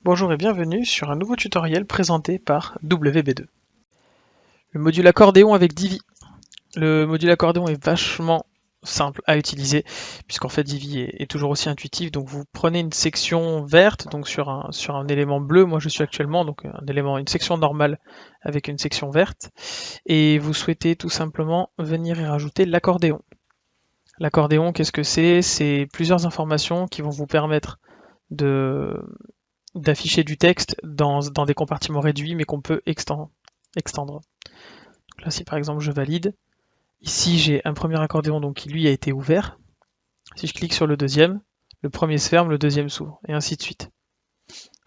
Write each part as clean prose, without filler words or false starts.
Bonjour et bienvenue sur un nouveau tutoriel présenté par WB2. Le module accordéon avec Divi. Le module accordéon est vachement simple à utiliser puisqu'en fait Divi est toujours aussi intuitif. Donc vous prenez une section verte donc sur un élément bleu. Moi je suis actuellement donc une section normale avec une section verte et vous souhaitez tout simplement venir y rajouter l'accordéon. L'accordéon, qu'est-ce que c'est? C'est plusieurs informations qui vont vous permettre de d'afficher du texte dans des compartiments réduits mais qu'on peut extendre. Donc là si par exemple je valide, ici j'ai un premier accordéon donc qui lui a été ouvert. Si je clique sur le deuxième, le premier se ferme, le deuxième s'ouvre, et ainsi de suite.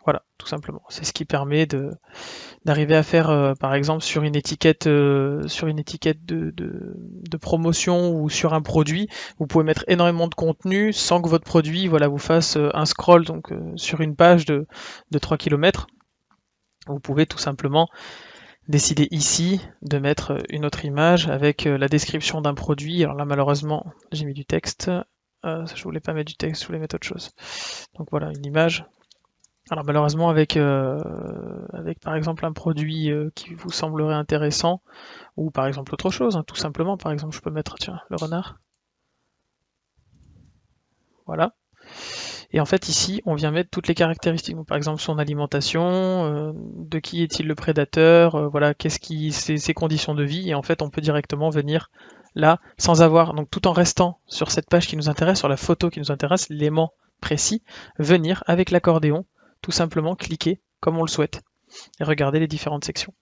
Voilà, tout simplement. C'est ce qui permet d'arriver à faire, par exemple, sur une étiquette de promotion ou sur un produit, vous pouvez mettre énormément de contenu sans que votre produit voilà, vous fasse un scroll donc, sur une page de 3 km. Vous pouvez tout simplement décider ici de mettre une autre image avec la description d'un produit. Alors là, malheureusement, j'ai mis du texte. Je voulais pas mettre du texte, je voulais mettre autre chose. Donc voilà, une image. Alors malheureusement, avec par exemple un produit qui vous semblerait intéressant, ou par exemple autre chose, hein, tout simplement. Par exemple, je peux mettre, tiens, le renard. Voilà. Et en fait, ici, on vient mettre toutes les caractéristiques. Donc, par exemple, son alimentation, de qui est-il le prédateur, voilà, ses conditions de vie. Et en fait, on peut directement venir là, sans avoir, donc tout en restant sur cette page qui nous intéresse, sur la photo qui nous intéresse, l'élément précis, venir avec l'accordéon, tout simplement cliquer comme on le souhaite et regarder les différentes sections.